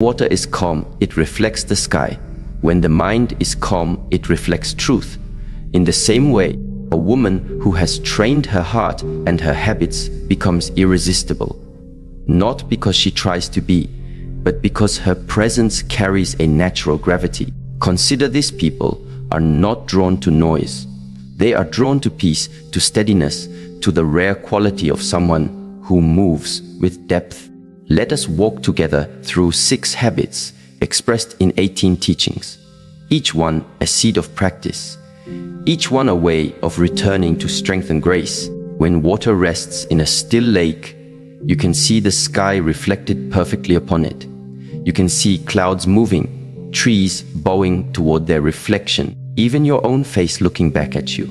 Water is calm, it reflects the sky. When the mind is calm, it reflects truth. In the same way, a woman who has trained her heart and her habits becomes irresistible. Not because she tries to be, but because her presence carries a natural gravity. Consider these people are not drawn to noise. They are drawn to peace, to steadiness, to the rare quality of someone who moves with depth. Let us walk together through 6 habits expressed in 18 teachings, each one a seed of practice, each one a way of returning to strength and grace. When water rests in a still lake, you can see the sky reflected perfectly upon it. You can see clouds moving, trees bowing toward their reflection, even your own face looking back at you.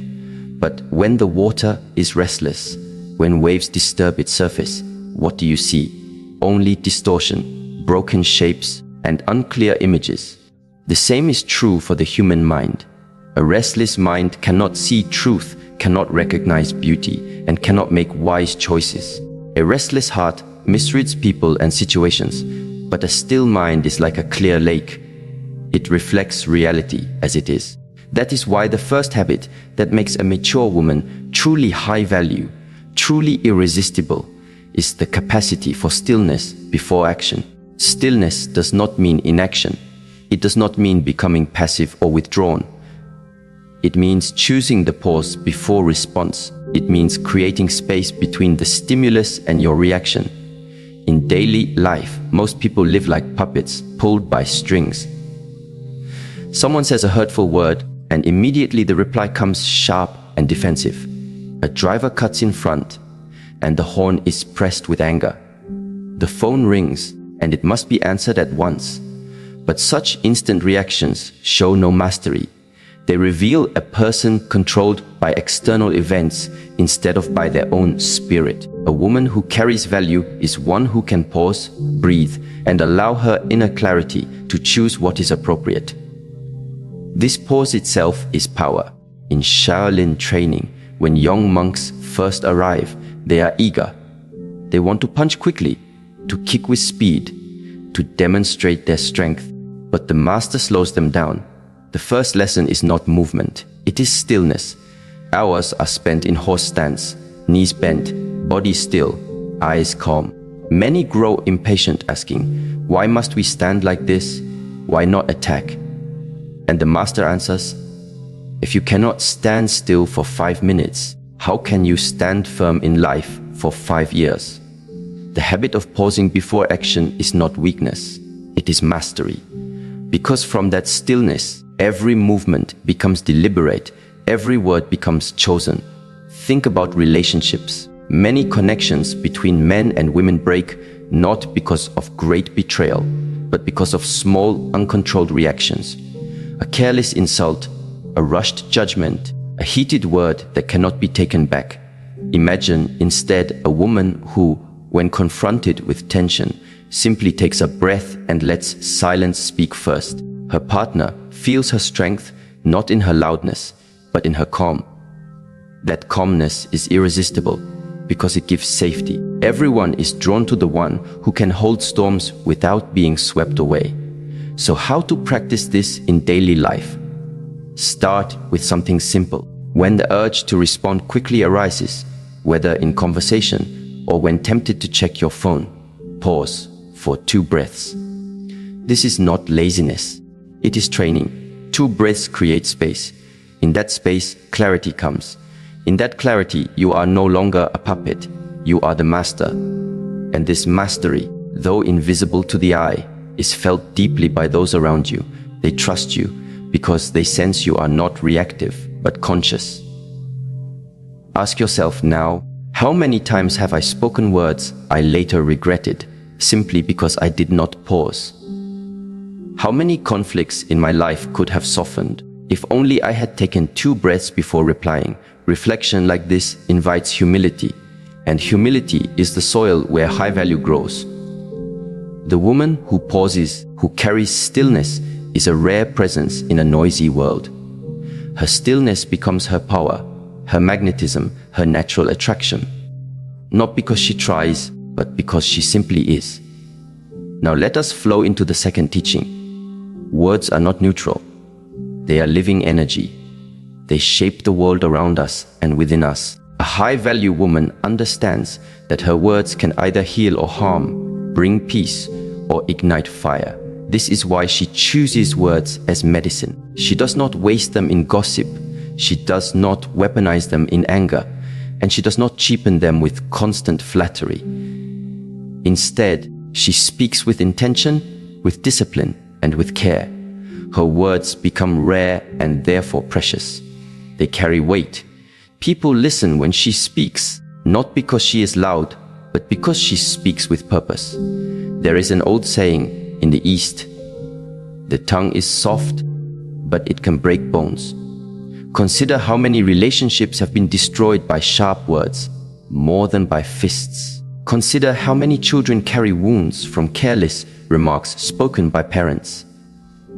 But when the water is restless, when waves disturb its surface, what do you see? Only distortion, broken shapes, and unclear images. The same is true for the human mind. A restless mind cannot see truth, cannot recognize beauty, and cannot make wise choices. A restless heart misreads people and situations, but a still mind is like a clear lake. It reflects reality as it is. That is why the first habit that makes a mature woman truly high value, truly irresistible, is the capacity for stillness before action. Stillness does not mean inaction. It does not mean becoming passive or withdrawn. It means choosing the pause before response. It means creating space between the stimulus and your reaction. In daily life, most people live like puppets pulled by strings. Someone says a hurtful word, and immediately the reply comes sharp and defensive. A driver cuts in front, and the horn is pressed with anger. The phone rings, and it must be answered at once. But such instant reactions show no mastery. They reveal a person controlled by external events instead of by their own spirit. A woman who carries value is one who can pause, breathe, and allow her inner clarity to choose what is appropriate. This pause itself is power. In Shaolin training, when young monks first arrive, they are eager. They want to punch quickly, to kick with speed, to demonstrate their strength. But the master slows them down. The first lesson is not movement, it is stillness. Hours are spent in horse stance, knees bent, body still, eyes calm. Many grow impatient, asking, "Why must we stand like this? Why not attack?" And the master answers, "If you cannot stand still for 5 minutes, how can you stand firm in life for 5 years?" The habit of pausing before action is not weakness, it is mastery. Because from that stillness, every movement becomes deliberate, every word becomes chosen. Think about relationships. Many connections between men and women break not because of great betrayal, but because of small, uncontrolled reactions. A careless insult, a rushed judgment, a heated word that cannot be taken back. Imagine instead a woman who, when confronted with tension, simply takes a breath and lets silence speak first. Her partner feels her strength not in her loudness, but in her calm. That calmness is irresistible because it gives safety. Everyone is drawn to the one who can hold storms without being swept away. So how to practice this in daily life? Start with something simple. When the urge to respond quickly arises, whether in conversation or when tempted to check your phone, pause for 2 breaths. This is not laziness, it is training. 2 breaths create space. In that space, clarity comes. In that clarity, you are no longer a puppet, you are the master. And this mastery, though invisible to the eye, is felt deeply by those around you. They trust you because they sense you are not reactive, but conscious. Ask yourself now, how many times have I spoken words I later regretted, simply because I did not pause? How many conflicts in my life could have softened if only I had taken 2 breaths before replying? Reflection like this invites humility, and humility is the soil where high value grows. The woman who pauses, who carries stillness, is a rare presence in a noisy world. Her stillness becomes her power, her magnetism, her natural attraction. Not because she tries, but because she simply is. Now let us flow into the second teaching. Words are not neutral. They are living energy. They shape the world around us and within us. A high-value woman understands that her words can either heal or harm, bring peace or ignite fire. This is why she chooses words as medicine. She does not waste them in gossip. She does not weaponize them in anger. And she does not cheapen them with constant flattery. Instead, she speaks with intention, with discipline, and with care. Her words become rare and therefore precious. They carry weight. People listen when she speaks, not because she is loud, but because she speaks with purpose. There is an old saying in the East, "The tongue is soft, but it can break bones." Consider how many relationships have been destroyed by sharp words, more than by fists. Consider how many children carry wounds from careless remarks spoken by parents.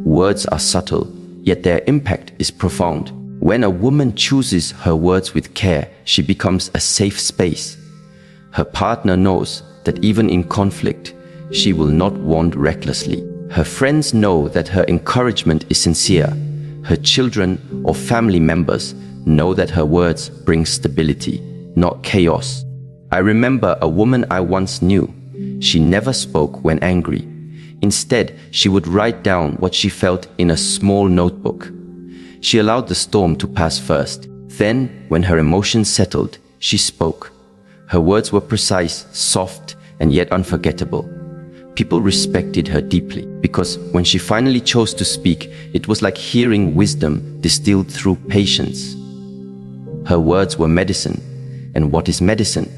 Words are subtle, yet their impact is profound. When a woman chooses her words with care, she becomes a safe space. Her partner knows that even in conflict, she will not wander recklessly. Her friends know that her encouragement is sincere. Her children or family members know that her words bring stability, not chaos. I remember a woman I once knew. She never spoke when angry. Instead, she would write down what she felt in a small notebook. She allowed the storm to pass first. Then, when her emotions settled, she spoke. Her words were precise, soft, and yet unforgettable. People respected her deeply because when she finally chose to speak, it was like hearing wisdom distilled through patience. Her words were medicine. And what is medicine?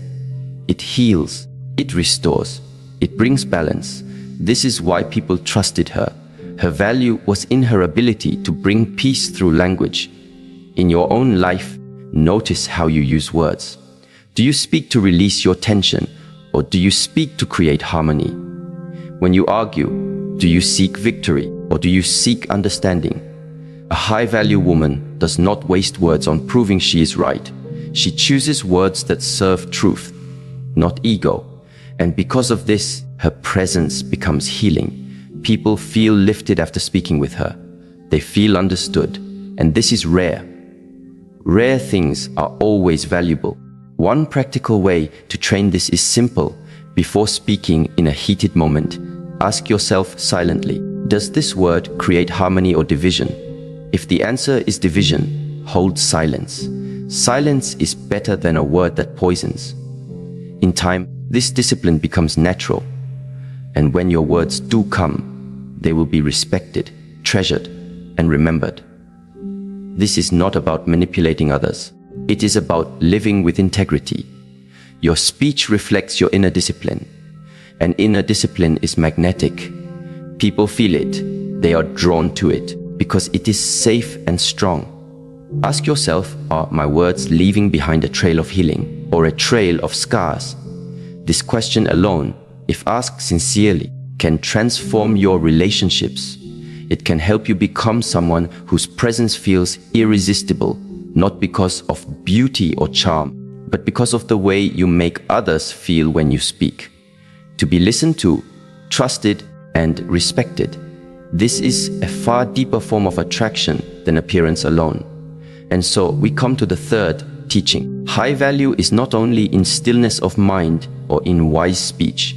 It heals, it restores, it brings balance. This is why people trusted her. Her value was in her ability to bring peace through language. In your own life, notice how you use words. Do you speak to release your tension, or do you speak to create harmony? When you argue, do you seek victory, or do you seek understanding? A high-value woman does not waste words on proving she is right. She chooses words that serve truth, not ego. And because of this, her presence becomes healing. People feel lifted after speaking with her. They feel understood. And this is rare. Rare things are always valuable. One practical way to train this is simple. Before speaking in a heated moment, ask yourself silently, does this word create harmony or division? If the answer is division, hold silence. Silence is better than a word that poisons. In time, this discipline becomes natural. And when your words do come, they will be respected, treasured, and remembered. This is not about manipulating others. It is about living with integrity. Your speech reflects your inner discipline. And inner discipline is magnetic. People feel it. They are drawn to it because it is safe and strong. Ask yourself, are my words leaving behind a trail of healing or a trail of scars? This question alone, if asked sincerely, can transform your relationships. It can help you become someone whose presence feels irresistible, not because of beauty or charm, but because of the way you make others feel when you speak. To be listened to, trusted, and respected. This is a far deeper form of attraction than appearance alone. And so we come to the third teaching. High value is not only in stillness of mind or in wise speech.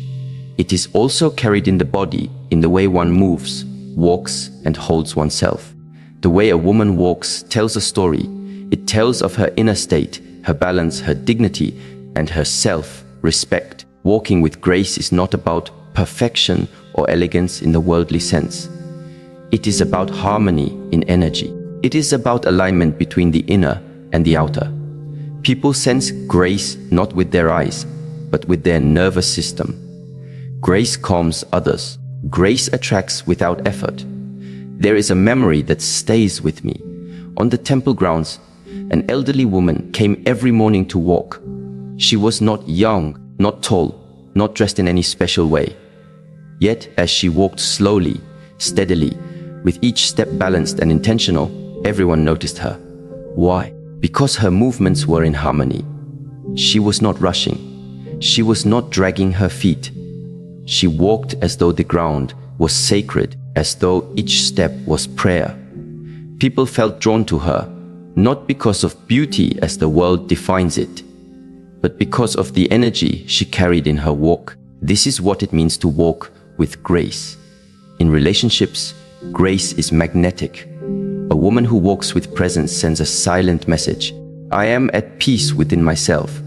It is also carried in the body, in the way one moves, walks, and holds oneself. The way a woman walks tells a story. It tells of her inner state, her balance, her dignity, and her self-respect. Walking with grace is not about perfection or elegance in the worldly sense. It is about harmony in energy. It is about alignment between the inner and the outer. People sense grace not with their eyes, but with their nervous system. Grace calms others. Grace attracts without effort. There is a memory that stays with me. On the temple grounds, an elderly woman came every morning to walk. She was not young, not tall, not dressed in any special way. Yet, as she walked slowly, steadily, with each step balanced and intentional, everyone noticed her. Why? Because her movements were in harmony. She was not rushing. She was not dragging her feet. She walked as though the ground was sacred, as though each step was prayer. People felt drawn to her, not because of beauty as the world defines it, but because of the energy she carried in her walk. This is what it means to walk with grace. In relationships, grace is magnetic. A woman who walks with presence sends a silent message. I am at peace within myself.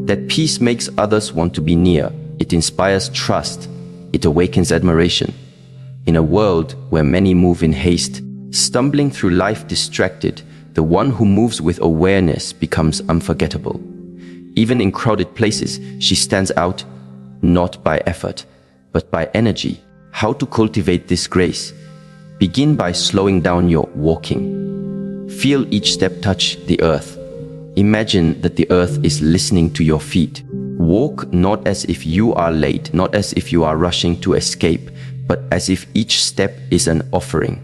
That peace makes others want to be near. It inspires trust. It awakens admiration. In a world where many move in haste, stumbling through life distracted, the one who moves with awareness becomes unforgettable. Even in crowded places, she stands out, not by effort, but by energy. How to cultivate this grace? Begin by slowing down your walking. Feel each step touch the earth. Imagine that the earth is listening to your feet. Walk not as if you are late, not as if you are rushing to escape, but as if each step is an offering.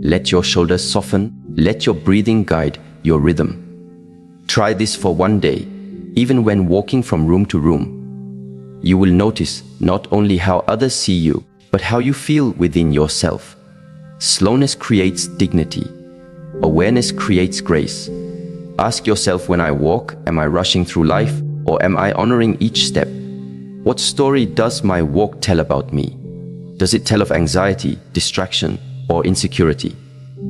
Let your shoulders soften. Let your breathing guide your rhythm. Try this for one day. Even when walking from room to room, you will notice not only how others see you, but how you feel within yourself. Slowness creates dignity. Awareness creates grace. Ask yourself, when I walk, am I rushing through life, or am I honoring each step? What story does my walk tell about me? Does it tell of anxiety, distraction, or insecurity?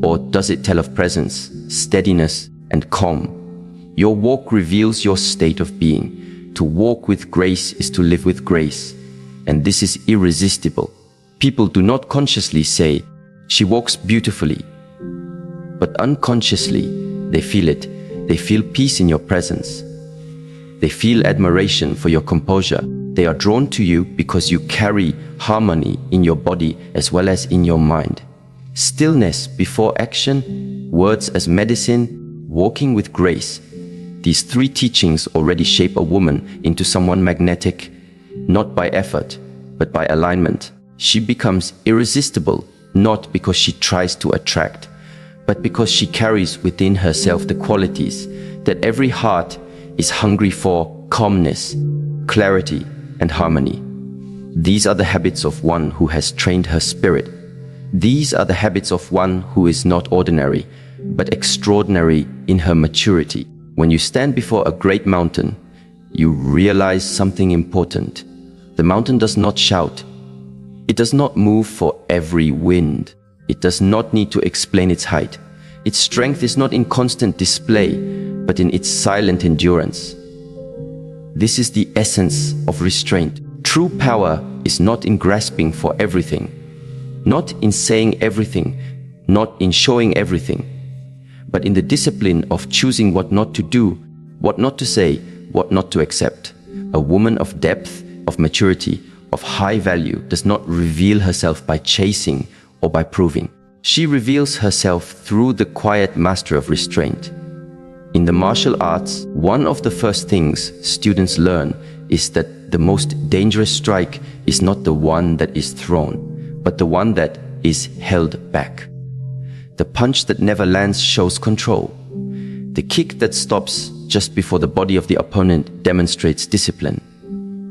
Or does it tell of presence, steadiness, and calm? Your walk reveals your state of being. To walk with grace is to live with grace. And this is irresistible. People do not consciously say, she walks beautifully. But unconsciously, they feel it. They feel peace in your presence. They feel admiration for your composure. They are drawn to you because you carry harmony in your body as well as in your mind. Stillness before action, words as medicine, walking with grace. These three teachings already shape a woman into someone magnetic, not by effort, but by alignment. She becomes irresistible, not because she tries to attract, but because she carries within herself the qualities that every heart is hungry for: calmness, clarity, and harmony. These are the habits of one who has trained her spirit. These are the habits of one who is not ordinary, but extraordinary in her maturity. When you stand before a great mountain, you realize something important. The mountain does not shout. It does not move for every wind. It does not need to explain its height. Its strength is not in constant display, but in its silent endurance. This is the essence of restraint. True power is not in grasping for everything, not in saying everything, not in showing everything, but in the discipline of choosing what not to do, what not to say, what not to accept. A woman of depth, of maturity, of high value does not reveal herself by chasing or by proving. She reveals herself through the quiet master of restraint. In the martial arts, one of the first things students learn is that the most dangerous strike is not the one that is thrown, but the one that is held back. The punch that never lands shows control. The kick that stops just before the body of the opponent demonstrates discipline.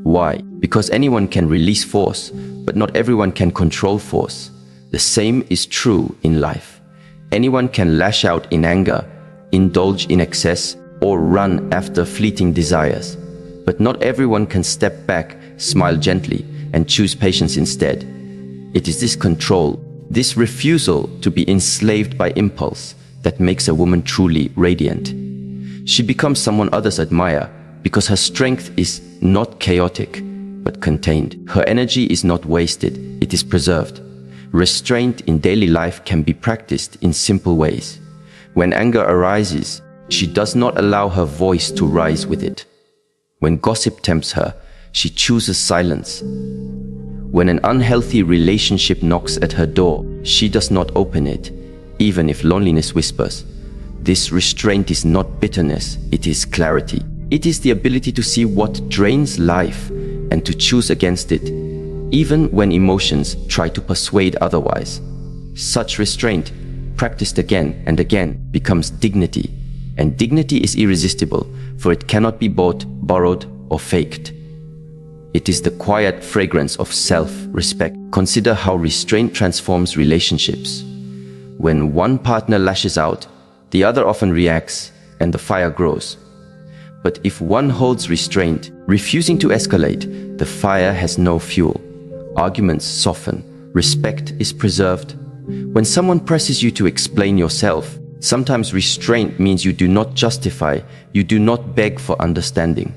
Why? Because anyone can release force, but not everyone can control force. The same is true in life. Anyone can lash out in anger, indulge in excess, or run after fleeting desires. But not everyone can step back, smile gently, and choose patience instead. It is this control, this refusal to be enslaved by impulse, that makes a woman truly radiant. She becomes someone others admire because her strength is not chaotic, but contained. Her energy is not wasted, it is preserved. Restraint in daily life can be practiced in simple ways. When anger arises, she does not allow her voice to rise with it. When gossip tempts her, she chooses silence. When an unhealthy relationship knocks at her door, she does not open it, even if loneliness whispers. This restraint is not bitterness, it is clarity. It is the ability to see what drains life and to choose against it, even when emotions try to persuade otherwise. Such restraint, practiced again and again, becomes dignity. And dignity is irresistible, for it cannot be bought, borrowed, or faked. It is the quiet fragrance of self-respect. Consider how restraint transforms relationships. When one partner lashes out, the other often reacts, and the fire grows. But if one holds restraint, refusing to escalate, the fire has no fuel. Arguments soften. Respect is preserved. When someone presses you to explain yourself, sometimes restraint means you do not justify, you do not beg for understanding.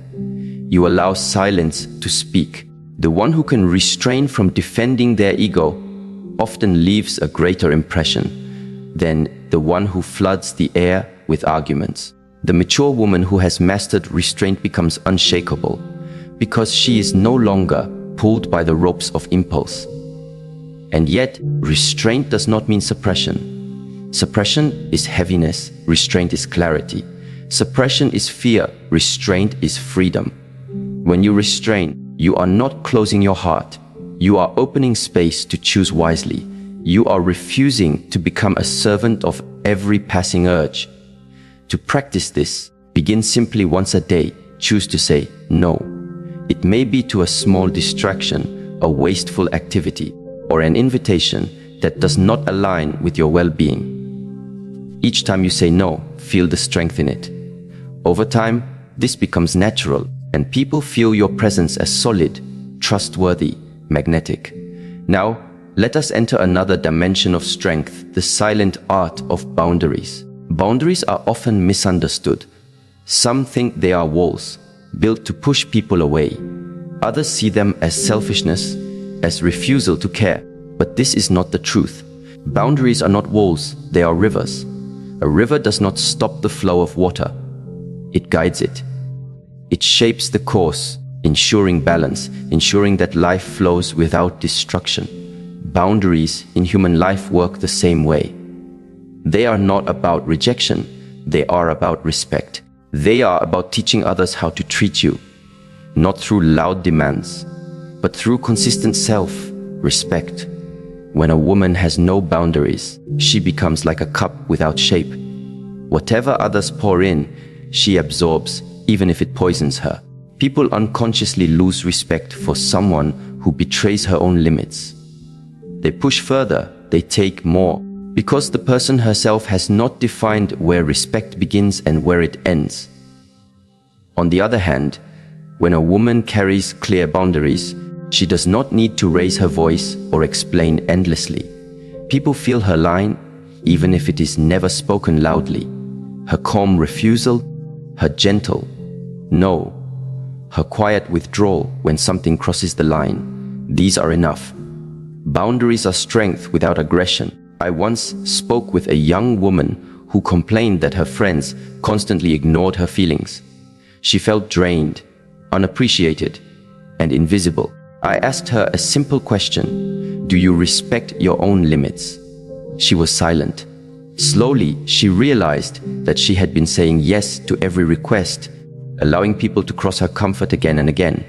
You allow silence to speak. The one who can restrain from defending their ego often leaves a greater impression than the one who floods the air with arguments. The mature woman who has mastered restraint becomes unshakable because she is no longer pulled by the ropes of impulse. And yet, restraint does not mean suppression. Suppression is heaviness, restraint is clarity. Suppression is fear, restraint is freedom. When you restrain, you are not closing your heart. You are opening space to choose wisely. You are refusing to become a servant of every passing urge. To practice this, begin simply once a day. Choose to say no. It may be to a small distraction, a wasteful activity, or an invitation that does not align with your well-being. Each time you say no, feel the strength in it. Over time, this becomes natural, and people feel your presence as solid, trustworthy, magnetic. Now, let us enter another dimension of strength, the silent art of boundaries. Boundaries are often misunderstood. Some think they are walls, built to push people away. Others see them as selfishness, as refusal to care. But this is not the truth. Boundaries are not walls, they are rivers. A river does not stop the flow of water. It guides it. It shapes the course, ensuring balance, ensuring that life flows without destruction. Boundaries in human life work the same way. They are not about rejection, they are about respect. They are about teaching others how to treat you, not through loud demands, but through consistent self-respect. When a woman has no boundaries, she becomes like a cup without shape. Whatever others pour in, she absorbs, even if it poisons her. People unconsciously lose respect for someone who betrays her own limits. They push further, they take more, because the person herself has not defined where respect begins and where it ends. On the other hand, when a woman carries clear boundaries, she does not need to raise her voice or explain endlessly. People feel her line, even if it is never spoken loudly. Her calm refusal, her gentle no, her quiet withdrawal when something crosses the line. These are enough. Boundaries are strength without aggression. I once spoke with a young woman who complained that her friends constantly ignored her feelings. She felt drained, unappreciated, and invisible. I asked her a simple question: do you respect your own limits? She was silent. Slowly, she realized that she had been saying yes to every request, allowing people to cross her comfort again and again,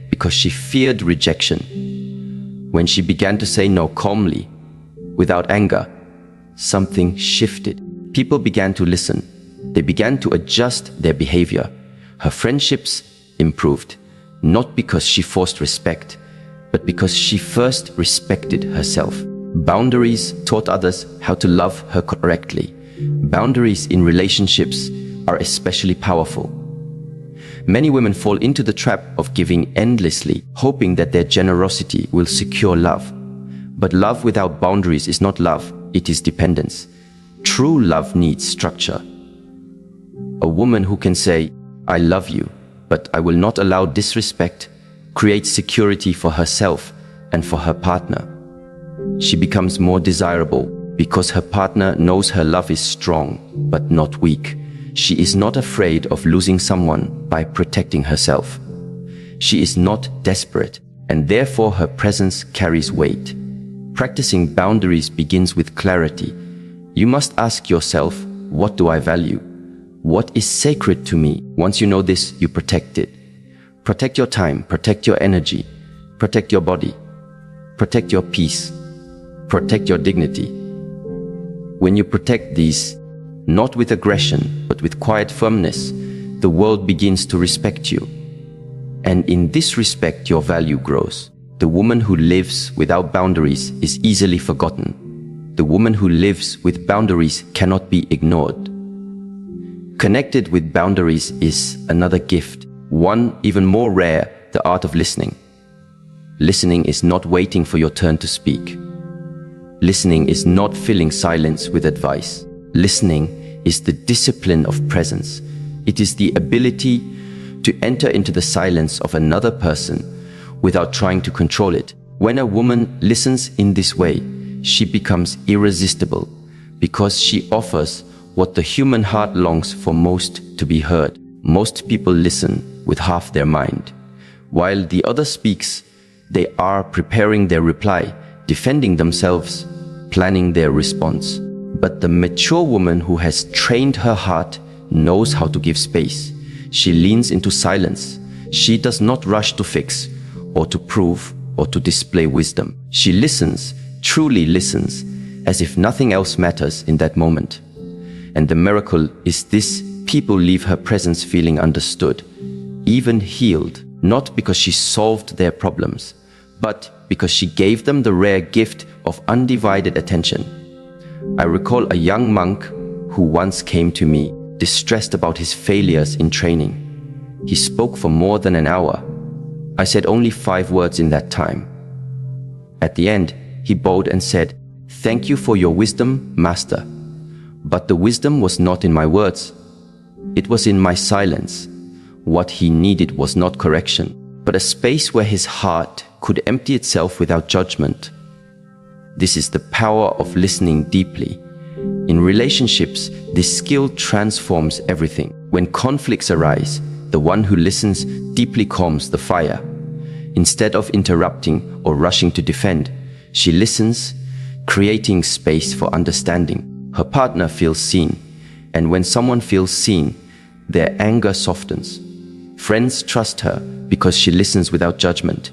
because she feared rejection. When she began to say no calmly, without anger, something shifted. People began to listen. They began to adjust their behavior. Her friendships improved, not because she forced respect, but because she first respected herself. Boundaries taught others how to love her correctly. Boundaries in relationships are especially powerful. Many women fall into the trap of giving endlessly, hoping that their generosity will secure love. But love without boundaries is not love, it is dependence. True love needs structure. A woman who can say, "I love you, but I will not allow disrespect," creates security for herself and for her partner. She becomes more desirable because her partner knows her love is strong, but not weak. She is not afraid of losing someone by protecting herself. She is not desperate, and therefore her presence carries weight. Practicing boundaries begins with clarity. You must ask yourself, what do I value? What is sacred to me? Once you know this, you protect it. Protect your time, protect your energy, protect your body, protect your peace, protect your dignity. When you protect these, not with aggression, but with quiet firmness, the world begins to respect you. And in this respect, your value grows. The woman who lives without boundaries is easily forgotten. The woman who lives with boundaries cannot be ignored. Connected with boundaries is another gift, one even more rare, the art of listening. Listening is not waiting for your turn to speak. Listening is not filling silence with advice. Listening is the discipline of presence. It is the ability to enter into the silence of another person without trying to control it. When a woman listens in this way, she becomes irresistible because she offers what the human heart longs for most to be heard. Most people listen with half their mind. While the other speaks, they are preparing their reply, defending themselves, planning their response. But the mature woman who has trained her heart knows how to give space. She leans into silence. She does not rush to fix, or to prove, or to display wisdom. She listens, truly listens, as if nothing else matters in that moment. And the miracle is this: people leave her presence feeling understood, even healed, not because she solved their problems, but because she gave them the rare gift of undivided attention. I recall a young monk who once came to me, distressed about his failures in training. He spoke for more than an hour. I said only 5 words in that time. At the end, he bowed and said, "Thank you for your wisdom, Master." But the wisdom was not in my words. It was in my silence. What he needed was not correction, but a space where his heart could empty itself without judgment. This is the power of listening deeply. In relationships, this skill transforms everything. When conflicts arise, the one who listens deeply calms the fire. Instead of interrupting or rushing to defend, she listens, creating space for understanding. Her partner feels seen, and when someone feels seen, their anger softens. Friends trust her because she listens without judgment.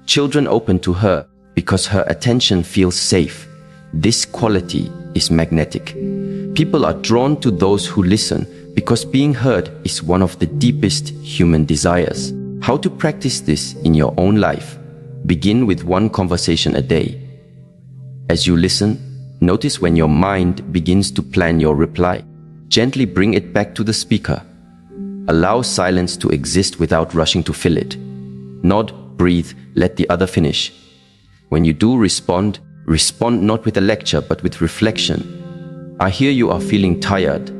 Children open to her because her attention feels safe. This quality is magnetic. People are drawn to those who listen because being heard is one of the deepest human desires. How to practice this in your own life? Begin with 1 conversation a day. As you listen, notice when your mind begins to plan your reply. Gently bring it back to the speaker. Allow silence to exist without rushing to fill it. Nod, breathe, let the other finish. When you do respond, respond not with a lecture but with reflection. I hear you are feeling tired,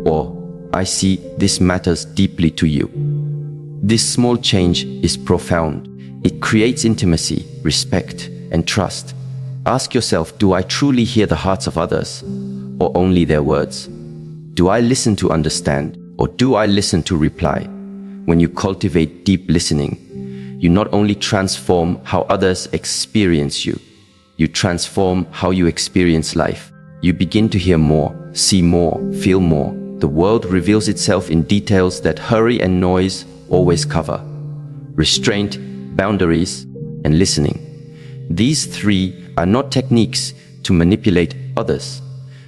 or I see this matters deeply to you. This small change is profound. It creates intimacy, respect, and trust. Ask yourself, do I truly hear the hearts of others, or only their words? Do I listen to understand, or do I listen to reply? When you cultivate deep listening, you not only transform how others experience you, you transform how you experience life. You begin to hear more, see more, feel more. The world reveals itself in details that hurry and noise always cover. Restraint, boundaries, and listening. These 3 are not techniques to manipulate others.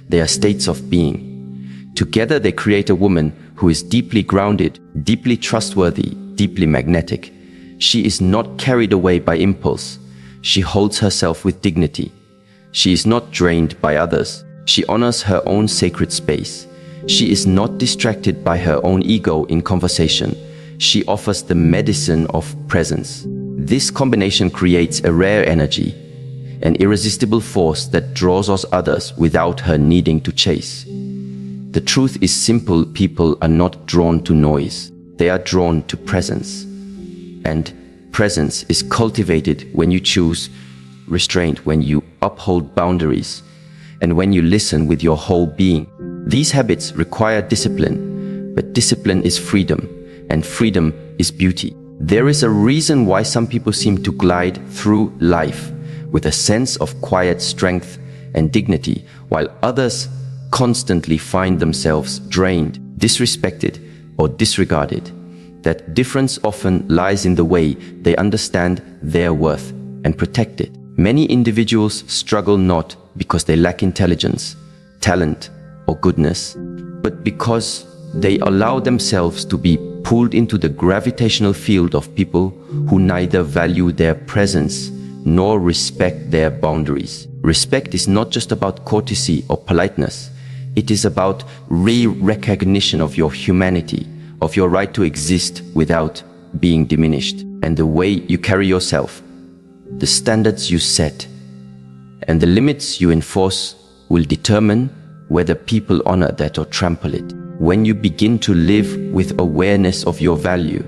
They are states of being. Together they create a woman who is deeply grounded, deeply trustworthy, deeply magnetic. She is not carried away by impulse. She holds herself with dignity. She is not drained by others. She honors her own sacred space. She is not distracted by her own ego in conversation. She offers the medicine of presence. This combination creates a rare energy, an irresistible force that draws us others without her needing to chase. The truth is simple: people are not drawn to noise. They are drawn to presence. And presence is cultivated when you choose restraint, when you uphold boundaries, and when you listen with your whole being. These habits require discipline, but discipline is freedom, and freedom is beauty. There is a reason why some people seem to glide through life with a sense of quiet strength and dignity, while others constantly find themselves drained, disrespected, or disregarded. That difference often lies in the way they understand their worth and protect it. Many individuals struggle not because they lack intelligence, talent, or goodness, but because they allow themselves to be pulled into the gravitational field of people who neither value their presence nor respect their boundaries. Respect is not just about courtesy or politeness. It is about recognition of your humanity, of your right to exist without being diminished. And the way you carry yourself, the standards you set, and the limits you enforce will determine whether people honor that or trample it. When you begin to live with awareness of your value,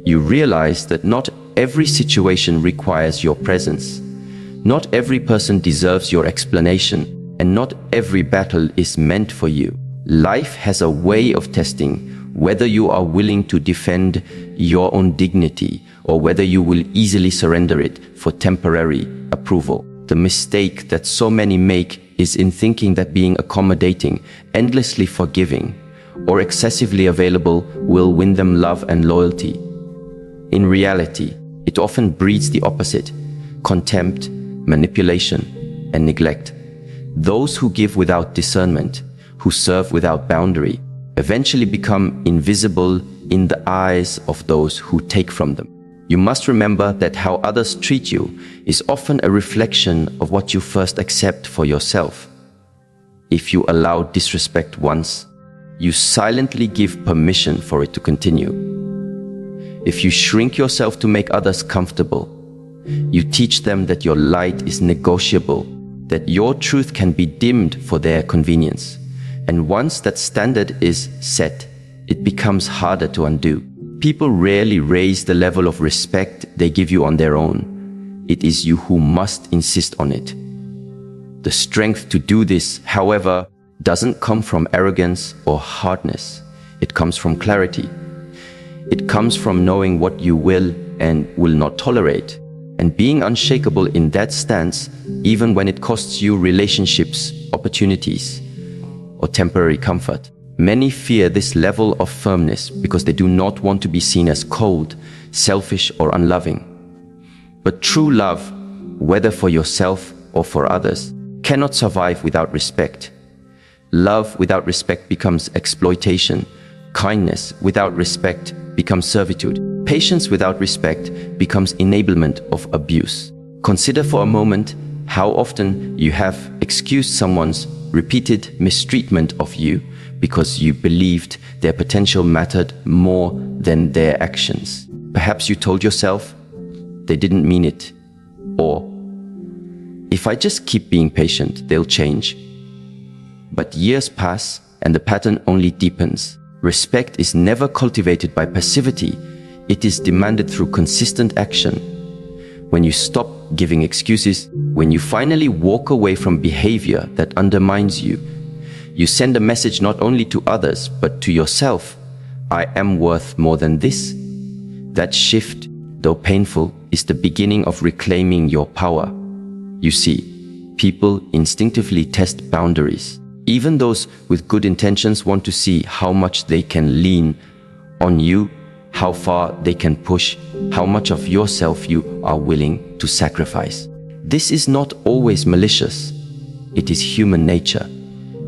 you realize that not every situation requires your presence. Not every person deserves your explanation, and not every battle is meant for you. Life has a way of testing whether you are willing to defend your own dignity or whether you will easily surrender it for temporary approval. The mistake that so many make is in thinking that being accommodating, endlessly forgiving, or excessively available will win them love and loyalty. In reality, it often breeds the opposite: contempt, manipulation, and neglect. Those who give without discernment, who serve without boundary, eventually become invisible in the eyes of those who take from them. You must remember that how others treat you is often a reflection of what you first accept for yourself. If you allow disrespect once, you silently give permission for it to continue. If you shrink yourself to make others comfortable, you teach them that your light is negotiable, that your truth can be dimmed for their convenience. And once that standard is set, it becomes harder to undo. People rarely raise the level of respect they give you on their own. It is you who must insist on it. The strength to do this, however, doesn't come from arrogance or hardness. It comes from clarity. It comes from knowing what you will and will not tolerate, and being unshakable in that stance, even when it costs you relationships, opportunities, or temporary comfort. Many fear this level of firmness because they do not want to be seen as cold, selfish, or unloving. But true love, whether for yourself or for others, cannot survive without respect. Love without respect becomes exploitation. Kindness without respect becomes servitude. Patience without respect becomes enablement of abuse. Consider for a moment how often you have excused someone's repeated mistreatment of you because you believed their potential mattered more than their actions. Perhaps you told yourself, they didn't mean it. Or, if I just keep being patient, they'll change. But years pass and the pattern only deepens. Respect is never cultivated by passivity. It is demanded through consistent action. When you stop giving excuses, when you finally walk away from behavior that undermines you, you send a message not only to others, but to yourself. I am worth more than this. That shift, though painful, is the beginning of reclaiming your power. You see, people instinctively test boundaries. Even those with good intentions want to see how much they can lean on you, how far they can push, how much of yourself you are willing to sacrifice. This is not always malicious. It is human nature.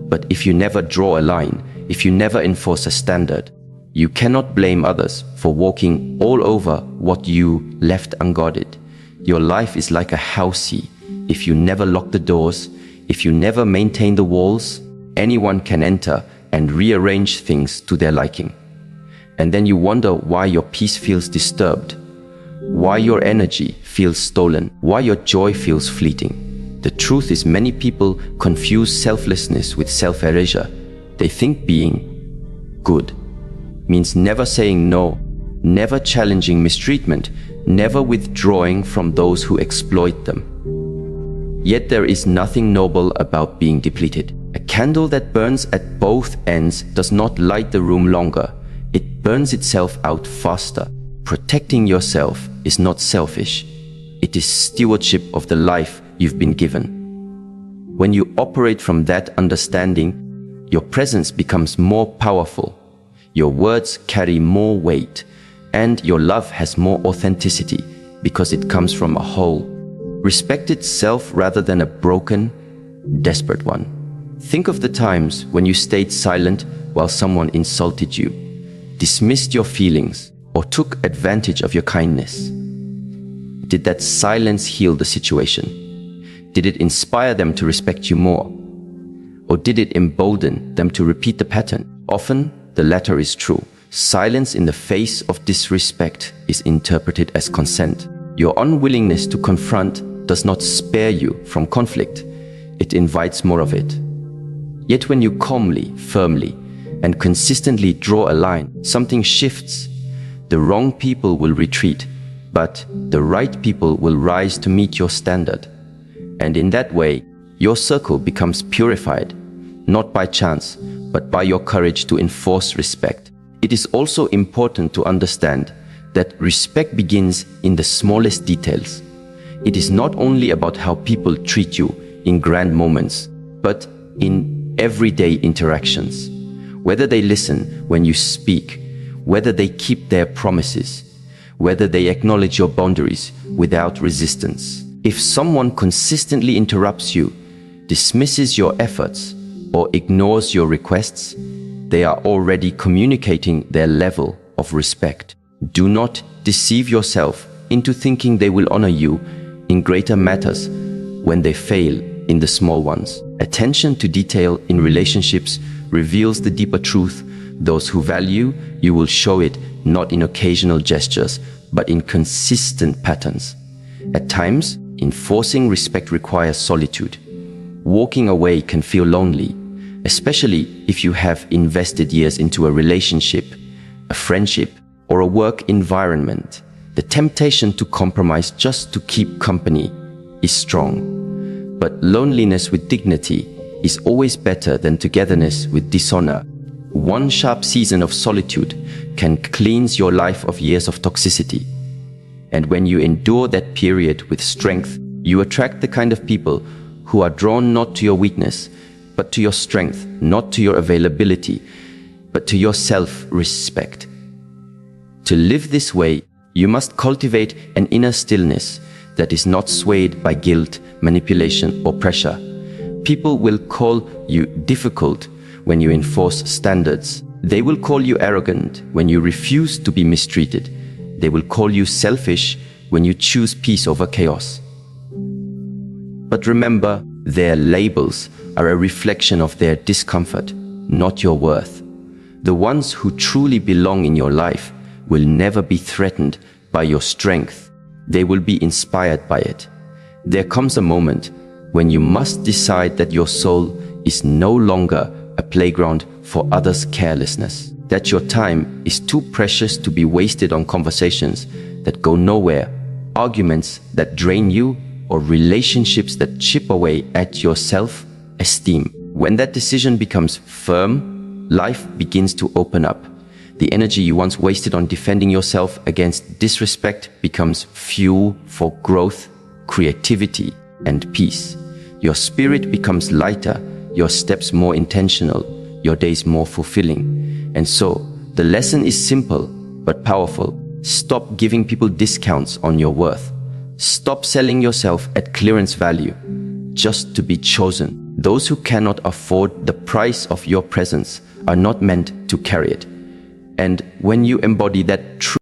But if you never draw a line, if you never enforce a standard, you cannot blame others for walking all over what you left unguarded. Your life is like a house key. If you never lock the doors, if you never maintain the walls, anyone can enter and rearrange things to their liking. And then you wonder why your peace feels disturbed, why your energy feels stolen, why your joy feels fleeting. The truth is, many people confuse selflessness with self-erasure. They think being good means never saying no, never challenging mistreatment, never withdrawing from those who exploit them. Yet there is nothing noble about being depleted. A candle that burns at both ends does not light the room longer. It burns itself out faster. Protecting yourself is not selfish. It is stewardship of the life you've been given. When you operate from that understanding, your presence becomes more powerful, your words carry more weight, and your love has more authenticity because it comes from a whole, respected self rather than a broken, desperate one. Think of the times when you stayed silent while someone insulted you. dismissed your feelings, or took advantage of your kindness? Did that silence heal the situation? Did it inspire them to respect you more? Or did it embolden them to repeat the pattern? Often, the latter is true. Silence in the face of disrespect is interpreted as consent. Your unwillingness to confront does not spare you from conflict. It invites more of it. Yet when you calmly, firmly, and consistently draw a line, something shifts. The wrong people will retreat, but the right people will rise to meet your standard. And in that way, your circle becomes purified, not by chance, but by your courage to enforce respect. It is also important to understand that respect begins in the smallest details. It is not only about how people treat you in grand moments, but in everyday interactions. Whether they listen when you speak, whether they keep their promises, whether they acknowledge your boundaries without resistance. If someone consistently interrupts you, dismisses your efforts, or ignores your requests, they are already communicating their level of respect. Do not deceive yourself into thinking they will honor you in greater matters when they fail in the small ones. Attention to detail in relationships reveals the deeper truth. Those who value you will show it not in occasional gestures, but in consistent patterns. At times, enforcing respect requires solitude. Walking away can feel lonely, especially if you have invested years into a relationship, a friendship, or a work environment. The temptation to compromise just to keep company is strong. But loneliness with dignity is always better than togetherness with dishonor. One sharp season of solitude can cleanse your life of years of toxicity. And when you endure that period with strength, you attract the kind of people who are drawn not to your weakness, but to your strength, not to your availability, but to your self-respect. To live this way, you must cultivate an inner stillness that is not swayed by guilt, manipulation, or pressure. People will call you difficult when you enforce standards. They will call you arrogant when you refuse to be mistreated. They will call you selfish when you choose peace over chaos. But remember, their labels are a reflection of their discomfort, not your worth. The ones who truly belong in your life will never be threatened by your strength. They will be inspired by it. There comes a moment when you must decide that your soul is no longer a playground for others' carelessness, that your time is too precious to be wasted on conversations that go nowhere, arguments that drain you, or relationships that chip away at your self-esteem. When that decision becomes firm, life begins to open up. The energy you once wasted on defending yourself against disrespect becomes fuel for growth, creativity, and peace. Your spirit becomes lighter, your steps more intentional, your days more fulfilling. And so, the lesson is simple but powerful. Stop giving people discounts on your worth. Stop selling yourself at clearance value just to be chosen. Those who cannot afford the price of your presence are not meant to carry it. And when you embody that truth,